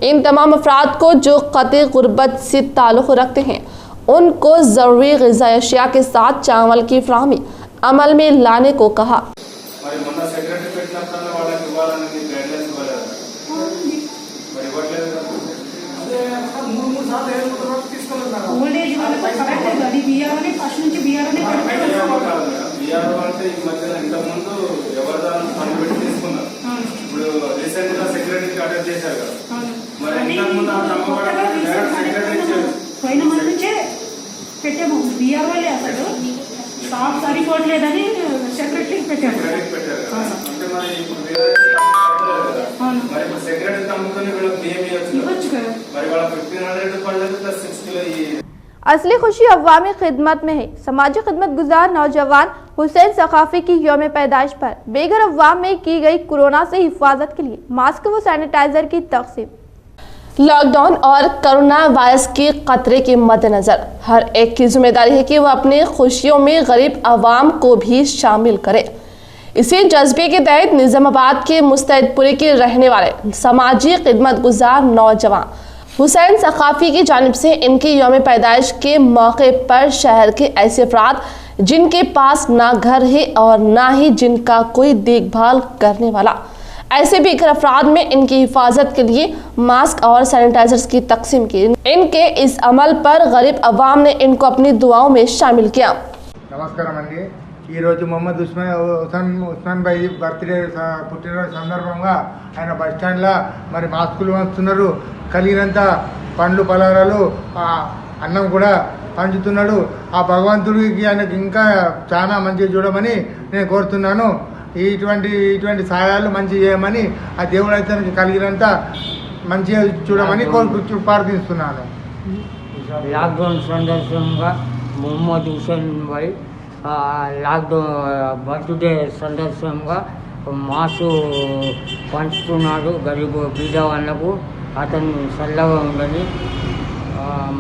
इन तमाम अफराद को जो क़त्ए गुर्बत से ताल्लुक़ रखते हैं उनको ज़रूरी ग़िज़ाई अशिया के साथ चावल की फ्राहमी अमल में लाने को कहा। పెట్టాము బిఆర్ వాళ్ళే అసలు స్టాఫ్ సరిపోవట్లేదని సెక్రటరీ పెట్టారు. క్రెడిట్ పెట్టారు కదా. అంటే మరి ఇప్పుడు మరి ఇప్పుడు సెక్రటరీ అమ్ముకొని వీళ్ళకి బియ్యం ఇవ్వచ్చు కదా. మరి వాళ్ళ 1500 పడలేదు ప్లస్ 6 కిలో असली खुशी अवामी खिदमत में है। समाजी खिदमत गुजार नौजवान हुसैन सखाफी की यौम पैदाइश पर बेघर अवाम में की गई कोरोना से हिफाजत के लिए मास्क व सैनिटाइजर की तकसीम। लॉकडाउन और कोरोना वायरस के खतरे के मद्देनजर हर एक की जिम्मेदारी है कि वह अपनी खुशियों में गरीब आवाम को भी शामिल करे। इसी जज्बे के तहत निजामाबाद के मुस्तैदपुरी के रहने वाले समाजी खिदमत गुजार नौजवान हुसैन सखाफी की जानिब से इनकी यौम पैदाइश के मौके पर शहर के ऐसे अफराद जिनके पास ना घर है और ना ही जिनका कोई देखभाल करने वाला, ऐसे भी घर अफराद में इनकी हिफाजत के लिए मास्क और सैनिटाइजर्स की तकसीम की। इनके इस अमल पर गरीब अवाम ने इनको अपनी दुआओं में शामिल किया। నమస్కారం అండి। ఈరోజు మొహమ్మద్ ఉస్మాన్ భాయ్ బర్త్డే పుట్టినరోజు సందర్భంగా ఆయన బస్ స్టాండ్లో మరి మాస్కులు పంచుతున్నారు, కలిగినంత పండ్లు పలారాలు అన్నం కూడా పంచుతున్నాడు। ఆ భగవంతుడికి ఆయనకు ఇంకా చాలా మంచిగా చూడమని నేను కోరుతున్నాను। ఇటువంటి సహాయాలు మంచి చేయమని ఆ దేవుడు అయితే కలిగినంత మంచిగా చూడమని ప్రార్థిస్తున్నాను। లాక్డౌన్ సందర్భంగా మొహమ్మద్ హుసేన్ భాయ్ లాక్డౌన్ బర్త్డే సందర్భంగా మాసు పంచుతున్నాడు గరీబ్ బీద వాళ్ళకు। అతను చల్లగా ఉండని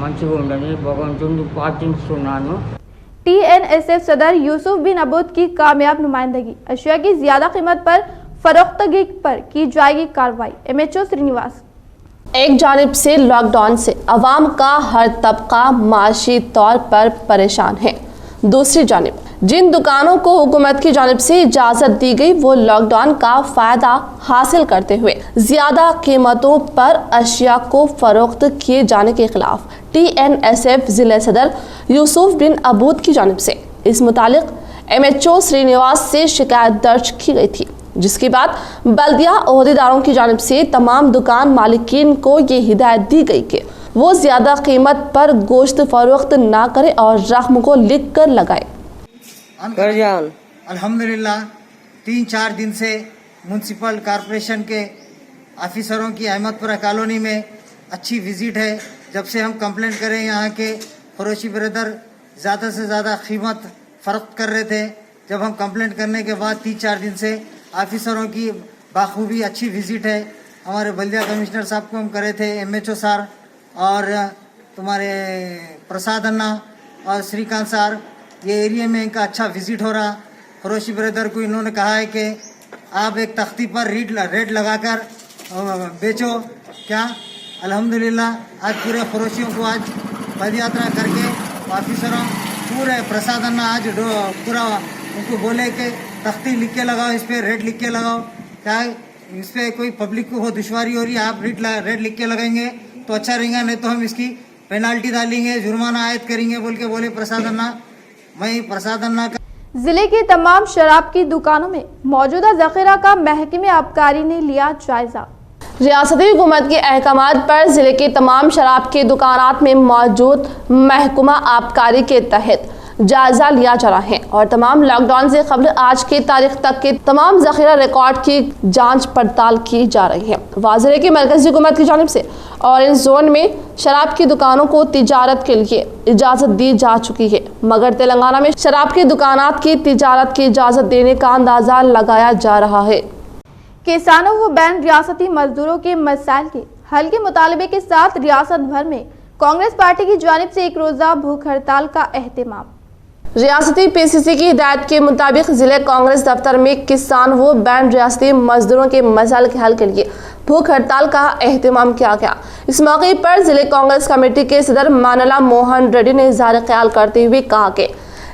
మంచిగా ఉండని భగవంతుడిని ప్రార్థిస్తున్నాను। TNSF सदर यूसुफ बिन अबूद की कामयाब नुमाइंदगी, अशिया की ज्यादा कीमत पर फरोख्तगी पर की जाएगी कार्रवाई। MHO श्रीनिवास। एक जानिब से लॉकडाउन से अवाम का हर तबका माशी तौर पर परेशान है, दूसरी जानिब जिन दुकानों को हुकूमत की जानिब से इजाज़त दी गई वो लॉकडाउन का फ़ायदा हासिल करते हुए ज़्यादा कीमतों पर अशिया को फ़रोख्त किए जाने के ख़िलाफ़ TNSF ज़िले सदर यूसुफ बिन अबूद की जानिब से इस मुतालिक MHO श्रीनिवास से शिकायत दर्ज की गई थी, जिसके बाद बल्दिया ओहदेदारों की जानिब से तमाम दुकान मालिकीन को ये हिदायत दी गई कि वो ज़्यादा कीमत पर गोश्त फ़रोख्त ना करें और रकम को लिख कर लगाए। अल्हम्दुलिल्लाह 3-4 दिन से म्यूनसिपल कॉरपोरेशन के ऑफिसरों की अहमदपुरा कॉलोनी में अच्छी विजिट है। जब से हम कंप्लेंट करें यहाँ के फरोशी ब्रदर ज़्यादा से ज़्यादा कीमत फ़र्क कर रहे थे। जब हम कंप्लेंट करने के बाद 3-4 दिन से ऑफिसरों की बाखूबी अच्छी विजिट है। हमारे बल्दिया कमिश्नर साहब को हम करे थे, MHO सर और तुम्हारे प्रसाद अन्ना और श्रीकांत सर, ये एरिया में इनका अच्छा विजिट हो रहा। फरोशी ब्रदर को इन्होंने कहा है कि आप एक तख्ती पर रेट लगाकर बेचो। क्या अल्हम्दुलिल्लाह आज पूरे फरोशियों को आज पद यात्रा करके ऑफिसरों पूरे प्रसाद अन्ना आज पूरा उनको बोले कि तख्ती लिख के लगाओ, इस पर रेट लिख के लगाओ। क्या इस पर कोई पब्लिक को बहुत दुश्वारी हो रही है, आप रेट लिख के लगाएंगे तो अच्छा रहेगा, नहीं तो हम इसकी पेनाल्टी डालेंगे, जुर्माना आयद करेंगे बोल के बोले प्रसाद अन्ना। मैं प्रसाद अन्ना का जिले की तमाम शराब की दुकानों में मौजूदा जखीरा का महकमे आबकारी ने लिया जायजा। रियासती हुकूमत के अहकामात पर जिले के तमाम शराब की दुकानात में मौजूद महकमा आबकारी के तहत जायजा लिया जा रहा है और तमाम लॉकडाउन से कबल आज की तारीख तक के तमाम जखीरा रिकॉर्ड की जांच पड़ताल की जा रही है। वाज़ेह है कि मरकज़ी हुकूमत की जानिब से ऑरेंज जोन में शराब की दुकानों को तिजारत के लिए इजाज़त दी जा चुकी है, मगर तेलंगाना में शराब की दुकानात की तिजारत की इजाज़त देने का अंदाज़ा लगाया जा रहा है। किसानों व बैन रियासती मजदूरों के मसाइल के हल के मुतालबे के साथ रियासत भर में कांग्रेस पार्टी की जानिब से एक रोज़ा भूख हड़ताल का एहतमाम। रियासती PCC की हिदायत के मुताबिक जिले कांग्रेस दफ्तर में किसान व बैन रियासती मजदूरों के मसाइल के हल के लिए भूख हड़ताल का एहतमाम किया गया। इस मौके पर जिले कांग्रेस कमेटी के सदर मानला मोहन रेड्डी ने इज़हार ख्याल करते हुए कहा कि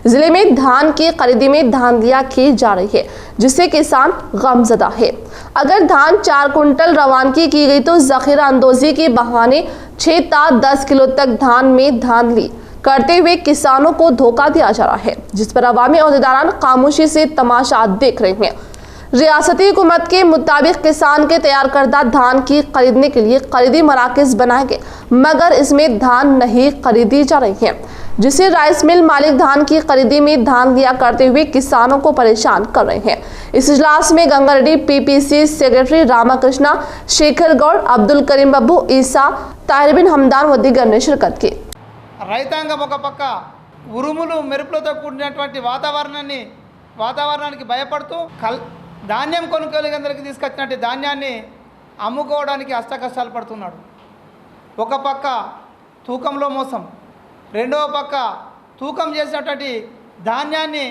जिले में धान की खरीदी में धांधलियां की जा रही है, जिससे किसान गमजदा है। अगर धान 4 कुंटल रवानगी की गई तो जखीरा अंदोजी के बहाने 6 से 10 किलो तक धान में धांधली करते हुए किसानों को धोखा दिया जा रहा है, जिस पर अवामी ओहदेदारान खामोशी से तमाशा देख रहे हैं। रियासती हुकूमत के मुताबिक किसान के तैयार करदा धान की खरीदने के लिए खरीदी मराकज बनाए गए, मगर इसमें धान नहीं खरीदी जा रही है। जिसे राइस मिल मालिक धान की खरीदी में धान दिया करते हुए किसानों को परेशान कर रहे हैं। इस इजलास में गंगारेड्डी पीपीसी सेक्रेटरी रामाकृष्णा, शेखर गौड़, अब्दुल करीम बब्बू, ईसा, ताहिर बिन हमदान व दीगर ने शिरकत की। రైతాంగం ఒక పక్క ఉరుములు మెరుపులతో కూడినటువంటి వాతావరణానికి భయపడుతూ ధాన్యం కొనుగోలు కేంద్రానికి తీసుకొచ్చినట్టు ధాన్యాన్ని అమ్ముకోవడానికి అష్టకష్టాలు పడుతున్నాడు. ఒక పక్క తూకంలో మోసం, రెండవ పక్క తూకం చేసినటువంటి ధాన్యాన్ని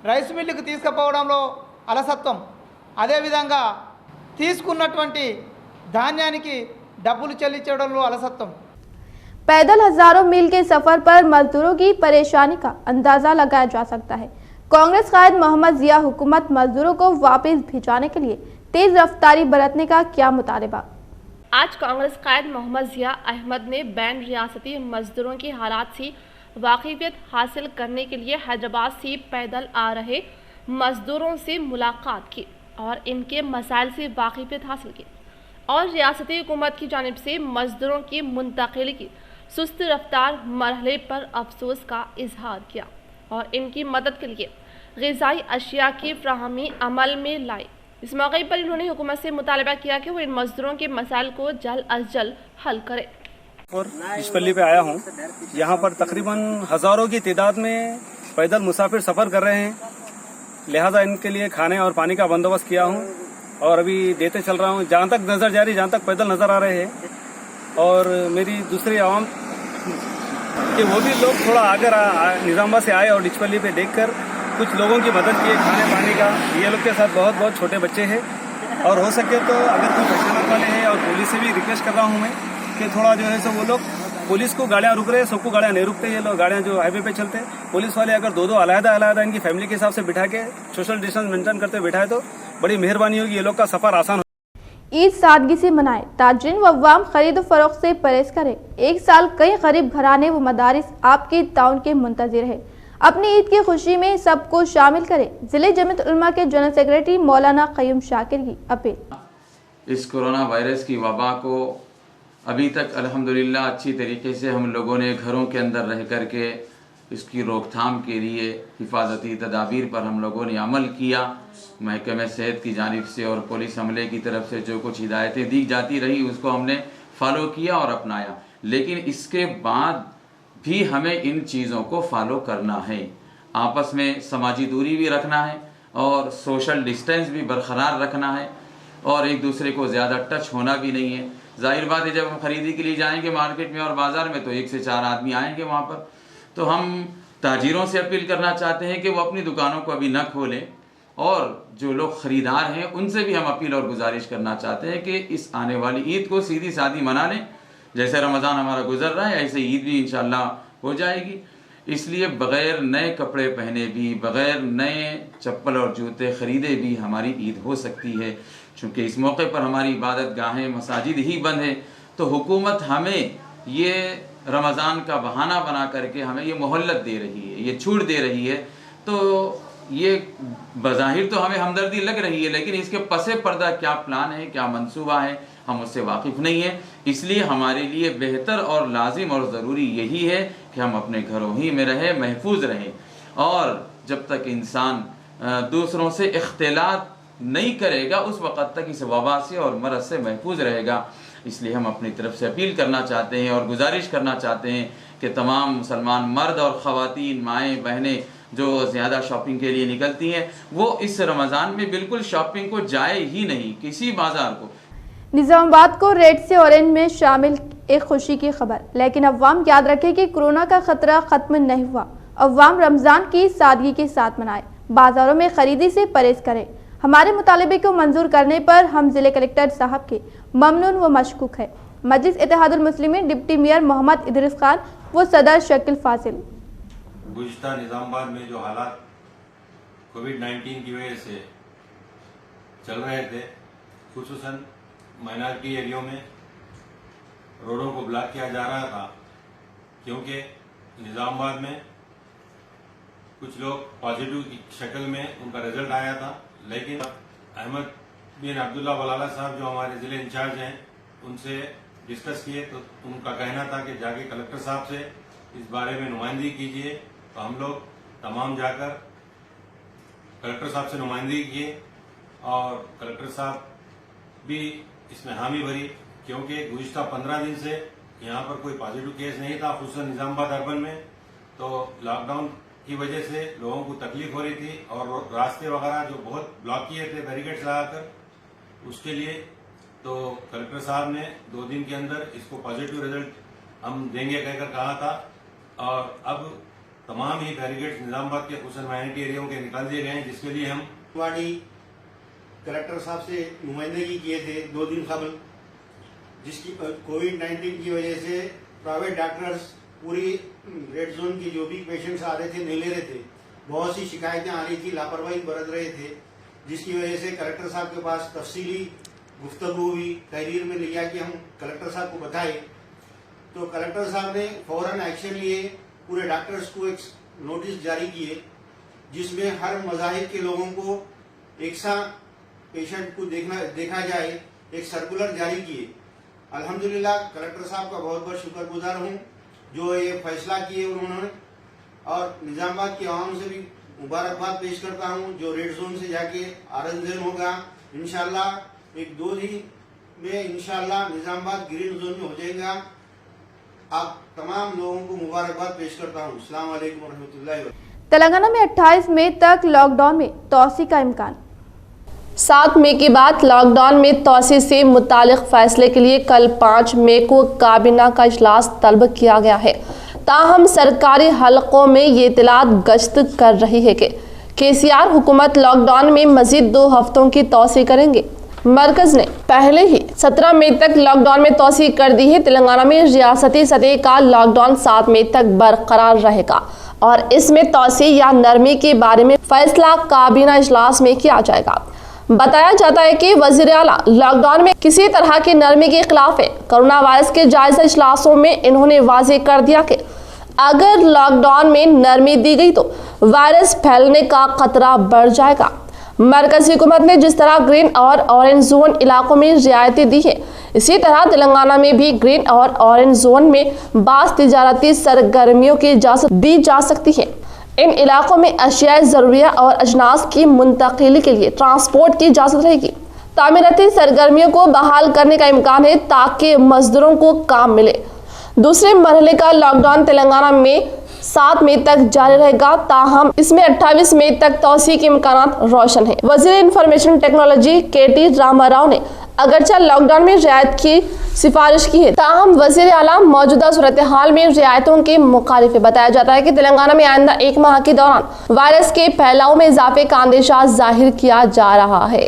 రైస్ మిల్లుకు తీసుకుపోవడంలో అలసత్వం, అదేవిధంగా తీసుకున్నటువంటి ధాన్యానికి డబ్బులు చెల్లించడంలో అలసత్వం. पैदल हजारों मील के सफर पर मजदूरों की परेशानी का अंदाजा लगाया जा सकता है। कांग्रेस कायद मोहम्मद जिया हुकूमत मजदूरों को वापस भिजवाने के लिए तेज रफ्तारी बरतने का क्या मुतालबा। आज कांग्रेस कायद मोहम्मद जिया अहमद ने बैन रियासती मजदूरों की हालात से वाकिफियत हासिल करने के लिए हैदराबाद से पैदल आ रहे मजदूरों से मुलाकात की और इनके मसाइल से वाकिफियत हासिल की और रियासती हुकूमत की जानिब से मजदूरों की मुंतकिली की सुस्त रफ्तार मरहले पर अफसोस का इजहार किया और इनकी मदद के लिए ग़िज़ाई अशिया की फ्राहमी अमल में लाई। इस मौके पर इन्होंने हुकूमत से मुतालबा किया कि वो इन मजदूरों के मसाइल को जल्द अज जल्द हल करे। और इशपल्ली पे आया हूँ। यहाँ पर तकरीबन हज़ारों की तादाद में पैदल मुसाफिर सफ़र कर रहे हैं, लिहाजा इनके लिए खाने और पानी का बंदोबस्त किया हूँ और अभी देते चल रहा हूँ जहाँ तक नज़र जा रही, जहाँ तक पैदल नज़र आ रहे हैं। और मेरी दूसरी आवाम कि वो भी लोग थोड़ा आगे निज़ामाबाद से आए और डिचपल्ली पे देखकर कुछ लोगों की मदद किए खाने पानी का। ये लोग के साथ बहुत बहुत छोटे बच्चे हैं और हो सके तो अगर कोई पहचान वाले हैं और पुलिस से भी रिक्वेस्ट कर रहा हूँ मैं कि थोड़ा जो है सो वो लोग पुलिस को गाड़ियाँ रुक रहे हैं, सबको गाड़ियाँ नहीं रुकते, ये लोग गाड़ियाँ जो हाईवे पे चलते हैं, पुलिस वाले अगर दो अलग-अलग इनकी फैमिली के हिसाब से बिठा के सोशल डिस्टेंस मेंटेन करते हुए बिठाए तो बड़ी मेहरबानी होगी, ये लोग का सफ़र आसान हो। ईद सादगी से मनाएं, ताजरीन व अवाम खरीद फरोख्त से परहेज करें। एक साल कई गरीब घराने व मदारिस आपकी ताउन के मुंतजिर है। अपनी ईद की खुशी में सबको शामिल करें। जिले जमीयत उलमा के जनरल सेक्रेटरी मौलाना क़य्यूम शाकिर की अपील। इस कोरोना वायरस की वबा को अभी तक अल्हम्दुलिल्लाह अच्छी तरीके से हम लोगों ने घरों के अंदर रह कर के इसकी रोकथाम के लिए हिफाजती तदाबीर पर हम लोगों ने अमल किया। महकमे सेहत की जानिब से और पुलिस अमले की तरफ से जो कुछ हिदायतें दी जाती रही उसको हमने फॉलो किया और अपनाया, लेकिन इसके बाद भी हमें इन चीज़ों को फॉलो करना है। आपस में समाजी दूरी भी रखना है और सोशल डिस्टेंस भी बरकरार रखना है और एक दूसरे को ज़्यादा टच होना भी नहीं है। जाहिर बात है जब हम खरीदी के लिए जाएंगे मार्केट में और बाज़ार में तो 1 से 4 आदमी आएंगे वहाँ पर, तो हम ताजिरों से अपील करना चाहते हैं कि वो अपनी दुकानों को अभी न खोलें और जो लोग ख़रीदार हैं उनसे भी हम अपील और गुजारिश करना चाहते हैं कि इस आने वाली ईद को सीधी सादी मना लें। जैसे रमज़ान हमारा गुजर रहा है ऐसे ईद भी इंशाअल्लाह हो जाएगी। इसलिए बग़ैर नए कपड़े पहने भी, बग़ैर नए चप्पल और जूते ख़रीदे भी हमारी ईद हो सकती है। चूँकि इस मौके पर हमारी इबादत गाहें मसाजिद ही बंद है, तो हुकूमत हमें ये रमज़ान का बहाना बना करके हमें ये मोहल्लत दे रही है, ये छूट दे रही है। तो ये बज़ाहिर तो हमें हमदर्दी लग रही है, लेकिन इसके पसे पर्दा क्या प्लान है, क्या मंसूबा है, हम उससे वाकिफ़ नहीं है। इसलिए हमारे लिए बेहतर और लाजिम और ज़रूरी यही है कि हम अपने घरों ही में रहें, महफूज रहें और जब तक इंसान दूसरों से इख्तिलात नहीं करेगा उस वक़्त तक इस वबा से और मरज़ से महफूज रहेगा। इसलिए हम अपनी तरफ से अपील करना चाहते हैं और गुजारिश करना चाहते हैं कि तमाम मुसलमान मर्द और ख़वातीन, माएँ बहनें जो ज़्यादा शॉपिंग के लिए निकलती हैं वो इस रमज़ान में बिल्कुल शॉपिंग को जाए ही नहीं, किसी बाज़ार को। निज़ामाबाद को रेड से ऑरेंज में शामिल एक खुशी की खबर, लेकिन अवाम याद रखें कि कोरोना का खतरा ख़त्म नहीं हुआ। अवाम रमज़ान की सादगी के साथ मनाए, बाज़ारों में खरीदी से परहेज करें। हमारे मुतालबे को मंजूर करने पर हम ज़िले कलेक्टर साहब के ममनून व मशकूक है। मजलिस इत्तेहादुल मुस्लिमीन डिप्टी मेयर मोहम्मद इदरीस खान व सदर शकील फाजिल। गुज़िश्ता निज़ामाबाद में जो हालात कोविड-19 की वजह से चल रहे थे, खुसूसन माइनॉरिटी एरियो में रोडों को ब्लॉक किया जा रहा था क्योंकि निज़ामाबाद में कुछ लोग पॉजिटिव की शक्ल में उनका रिजल्ट आया था। लेकिन अहमद बिन अब्दुल्ला बलाला साहब जो हमारे ज़िले इंचार्ज हैं उनसे डिस्कस किए तो उनका कहना था कि जाके कलेक्टर साहब से इस बारे में नुमाइंदगी कीजिए। तो हम लोग तमाम जाकर कलेक्टर साहब से नुमाइंदगी किए और कलेक्टर साहब भी इसमें हामी भरी, क्योंकि गुज़िश्ता 15 दिन से यहाँ पर कोई पॉजिटिव केस नहीं था, खुसूसन निजामाबाद अर्बन में। तो लॉकडाउन की वजह से लोगों को तकलीफ हो रही थी और रास्ते वगैरह जो बहुत ब्लॉक किए थे बैरिकेड्स लगाकर, उसके लिए तो कलेक्टर साहब ने 2 दिन के अंदर इसको पॉजिटिव रिजल्ट हम देंगे कहकर कहा था। और अब तमाम ही बैरिकेड्स निजामाबाद के खुसूसन माइनॉरिटी एरिया के निकाल दिए गए हैं, जिसके लिए हम कलेक्टर साहब से नुमाइंदगी किए थे 2 दिन कबल, जिसकी कोविड-19 की वजह से प्राइवेट डॉक्टर्स पूरी रेड जोन की जो भी पेशेंट्स आ रहे थे नहीं ले रहे थे। बहुत सी शिकायतें आ रही थी, लापरवाही बरत रहे थे, जिसकी वजह से कलेक्टर साहब के पास तफसीली गुफ्तगू हुई, तहरीर में लिया कि हम कलेक्टर साहब को बताएं। तो कलेक्टर साहब ने फौरन एक्शन लिए, पूरे डॉक्टर्स को एक नोटिस जारी किए, जिसमें हर मज़ाहिब के लोगों को एक सा पेशेंट को देखा जाए, एक सर्कुलर जारी किए। अल्हम्दुलिल्लाह कलेक्टर साहब का बहुत बहुत शुक्रगुजार हूँ जो ये फैसला किए उन्होंने, और निजामाबाद की आवाम से भी मुबारकबाद पेश करता हूँ जो रेड जोन से जाके ऑरेंज जोन होगा। इंशाल्लाह 1-2 दिन में इंशाल्लाह निजामाबाद ग्रीन जोन में हो जाएगा। आप तमाम लोगों को मुबारकबाद पेश करता हूँ। अस्सलाम वालेकुम रहमतुल्लाहि व बरकातहू। तेलंगाना में 28 मई तक लॉकडाउन में तोसी का इम्कान। 7 मई के बाद लॉकडाउन में तोसी से मुतालिक फैसले के लिए कल 5 मई को काबीना का इजलास तलब किया गया है। ताहम सरकारी हलकों में ये इत्तलात गश्त कर रही है कि केसीआर हुकूमत लॉकडाउन में मजीद 2 हफ्तों की तोसी करेंगे। मरकज ने पहले ही 17 मई तक लॉकडाउन में तोसी कर दी है। तेलंगाना में रियासती सतह का लॉकडाउन 7 मई तक बरकरार रहेगा और इसमें तोसी या नरमी के बारे में फैसला काबीना इजलास में किया जाएगा। बताया जाता है कि वज़ीर आला लॉकडाउन में किसी तरह की नरमी के खिलाफ है। कोरोना वायरस के जायजा इजलासों में इन्होंने वाज़ेह कर दिया कि अगर लॉकडाउन में नरमी दी गई तो वायरस फैलने का खतरा बढ़ जाएगा। मरकज़ी हुकूमत ने जिस तरह ग्रीन और ऑरेंज जोन इलाकों में रियायतें दी है, इसी तरह तेलंगाना में भी ग्रीन और ऑरेंज जोन में बास तिजारती सरगर्मियों की इजाज़त दी जा सकती है। इन इलाकों में अशिया ज़रूरिया और अजनास की मुंतकिली के लिए ट्रांसपोर्ट की इजाज़त रहेगी। तामीराती सरगर्मियों को बहाल करने का इम्कान है ताकि मजदूरों को काम मिले। दूसरे मरहले का लॉकडाउन तेलंगाना में 7 मई तक जारी रहेगा, ताहम इसमें 28 मई तक तोसी के इम्कानात रोशन है। वज़ीर इंफॉर्मेशन टेक्नोलॉजी के.टी. रामाराव ने अगरचे लॉकडाउन में रियायत की सिफारिश की है, ताहम वज़ीर आला मौजूदा सूरत हाल में रियायतों के मुखालिफ है। बताया जाता है कि तेलंगाना में आइंदा 1 माह के दौरान वायरस के फैलाव में इजाफे का अंदेशा जाहिर किया जा रहा है।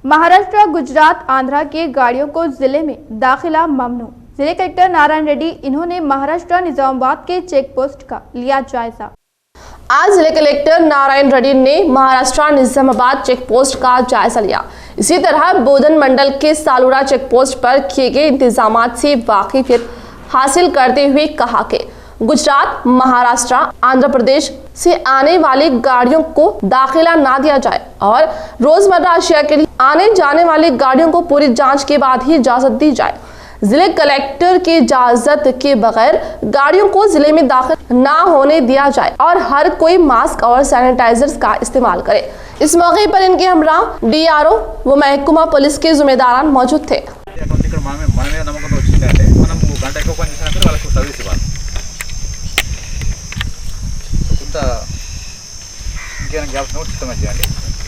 महाराष्ट्र, गुजरात, आंध्रा के गाड़ियों को जिले में दाखिला ममनू। जिले कलेक्टर नारायण रेड्डी इन्होंने महाराष्ट्र निजामाबाद के चेक पोस्ट का लिया जायजा। आज जिले कलेक्टर नारायण रेड्डी ने महाराष्ट्र निजामाबाद चेक पोस्ट का जायजा लिया। इसी तरह बोधन मंडल के सालूरा चेक पोस्ट पर किए गए इंतजामात से वाकिफियत हासिल करते हुए कहा कि गुजरात, महाराष्ट्र, आंध्र प्रदेश से आने वाली गाड़ियों को दाखिला ना दिया जाए और रोजमर्रा अशिया के लिए आने जाने वाली गाड़ियों को पूरी जांच के बाद ही इजाजत दी जाए। जिले कलेक्टर की इजाजत के बगैर गाड़ियों को जिले में दाखिल ना होने दिया जाए और हर कोई मास्क और सैनिटाइजर्स का इस्तेमाल करे। इस मौके पर इनके हमरा डीआरओ व महकुमा पुलिस के जिम्मेदारान मौजूद थे।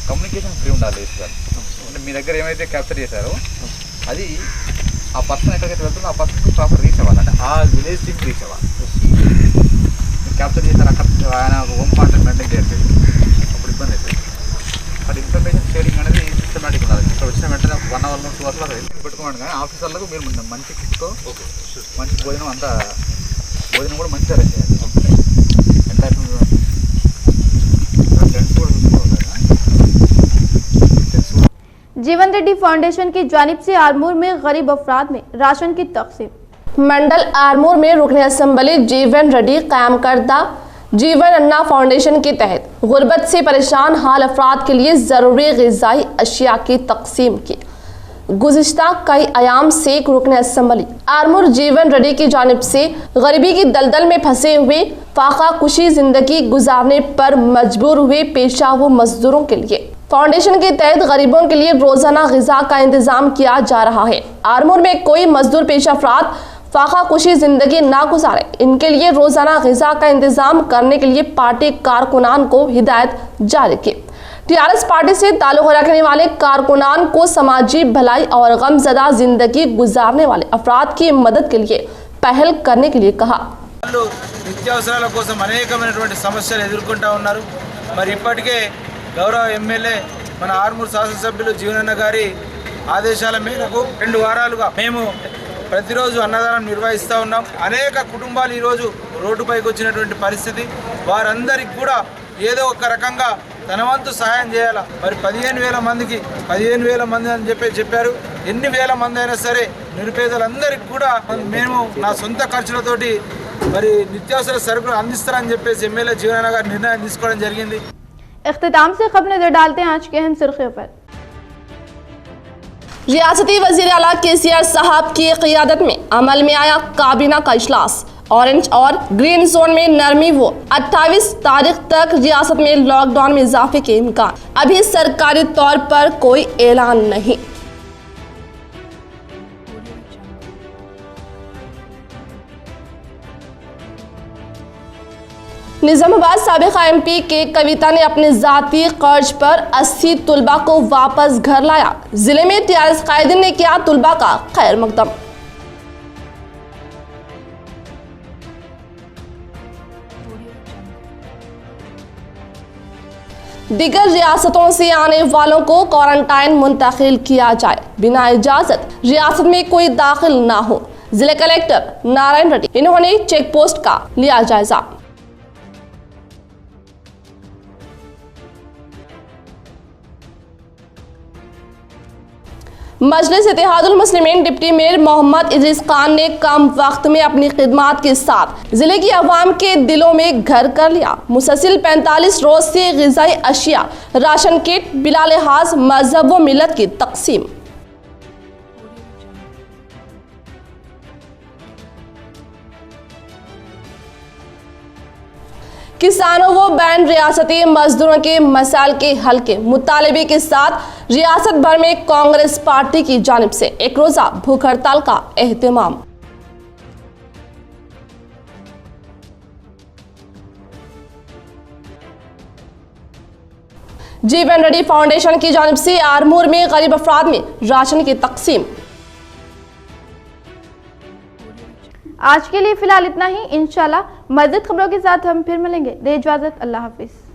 కమ్యూనికేషన్ ఫ్రీ ఉండాలి సార్. అంటే మీ దగ్గర ఏమైతే క్యాప్చర్ చేశారో అది ఆ పర్సన్ ఎక్కడికైతే వెళ్తుందో ఆ పర్సన్కి ప్రాపర్ రీచ్ అవ్వాలి, అంటే ఆ విలేజ్ టీమ్ రీచ్ అవ్వాలి. క్యాప్చర్ చేశారు అక్కడ ఆయన హోమ్ కాంటాక్ట్ మెయింటైన్ చేయట్లేదు, అప్పుడు ఇబ్బంది అవుతుంది. అక్కడ ఇన్ఫర్మేషన్ షేరింగ్ అనేది సిస్టమేటిక్ ఉండాలి. ఇక్కడ వచ్చిన వెంటనే 1 అవర్ 2 అవర్స్లో పెట్టుకోండి, కానీ ఆఫీసర్లకు మీరు మంచి కిట్తో మంచి భోజనం అంతా భోజనం కూడా మంచిగా అరేంజ్ చేయాలి. जीवन रेड्डी फाउंडेशन की जानिब से आरमूर में गरीब अफराद में राशन की तकसीम। मंडल आरमूर में रुकन असम्बली जीवन रेड्डी कायम करदा जीवन अन्ना फाउंडेशन के तहत गुर्बत से परेशान हाल अफराद के लिए ज़रूरी ग़िज़ाई अशिया की तकसीम की। गुज़िश्ता कई अयाम से रुकन असम्बली आरमूर जीवन रेड्डी की जानिब से गरीबी की दलदल में फंसे हुए फाका कुशी जिंदगी गुजारने पर मजबूर हुए पेशा व मजदूरों के लिए फाउंडेशन के तहत गरीबों के लिए रोजाना ग़िज़ा का इंतजाम किया जा रहा है। आरमूर में कोई मजदूर पेशा अफराद फाका कुशी जिंदगी ना गुजारे, इनके लिए रोजाना ग़िज़ा का इंतजाम करने के लिए पार्टी कारकुनान को हिदायत जारी की। टीआरएस पार्टी से ताल्लुक़ रखने वाले कारकुनान को समाजी भलाई और गमज़दा जिंदगी गुजारने वाले अफराद की मदद के लिए पहल करने के लिए कहा। నిత్యావసరాల కోసం అనేకమైనటువంటి సమస్యలు ఎదుర్కొంటూ ఉన్నారు। మరి ఇప్పటికే గౌరవ ఎమ్మెల్యే మన ఆర్మూర్ శాసనసభ్యులు జీవనన్న గారి ఆదేశాల మేరకు 2 వారాలుగా మేము ప్రతిరోజు అన్నదానం నిర్వహిస్తూ ఉన్నాం। అనేక కుటుంబాలు ఈరోజు రోడ్డుపైకి వచ్చినటువంటి పరిస్థితి, వారందరికీ కూడా ఏదో ఒక రకంగా తన వంతు సహాయం చేయాలి। మరి 15,000 మందికి 15,000 మంది అని చెప్పారు। ఎన్ని వేల మంది అయినా సరే నిరుపేదలందరికీ కూడా మేము నా సొంత ఖర్చులతోటి మరి నిత్యావసర సరుకులు అందిస్తారని చెప్పేసి ఎమ్మెల్యే జీవనన్న గారు నిర్ణయం తీసుకోవడం జరిగింది। इख्तिताम से खबर नजर डालते हैं आज के अहम सुर्खियों पर। रियासती वज़ीर आला केसीआर साहब की क़ियादत में अमल में आया काबीना का इजलास। ऑरेंज और ग्रीन जोन में नरमी वो 28 तारीख तक रियासत में लॉकडाउन में इजाफे के इम्कान, अभी सरकारी तौर पर कोई ऐलान नहीं। निजामाबाद साबिका एमपी के कविता ने अपने जाती कर्ज पर 80 तुलबा को वापस घर लाया। जिले में टीआरएस कायदीन ने किया तुलबा का खैर मकदम। दीगर रियासतों से आने वालों को क्वारंटाइन मुंतकिल किया जाए, बिना इजाजत रियासत में कोई दाखिल ना हो। जिला कलेक्टर नारायण रेड्डी इन्होंने चेक पोस्ट का लिया जायजा। मजलिस इत्तेहादुल मुस्लिमीन डिप्टी मेयर मोहम्मद इदरीस खान ने कम वक्त में अपनी खिदमात के साथ जिले की आवाम के दिलों में घर कर लिया। मुसलसिल 45 रोज से ग़िज़ाई अशिया राशन किट बिला लिहाज मजहब व मिलत की तकसीम। किसानों व बैन रियासती मजदूरों के मसाइल के हल के मुतालबे के साथ रियासत भर में कांग्रेस पार्टी की जानिब से एक रोजा भूख हड़ताल का एहतमाम। जीवन रेड्डी फाउंडेशन की जानिब से आरमूर में गरीब अफराद में राशन की तकसीम। आज के लिए फिलहाल इतना ही। इंशाल्लाह मज़ीद खबरों के साथ हम फिर मिलेंगे। दे इजाज़त, अल्लाह हाफिज़।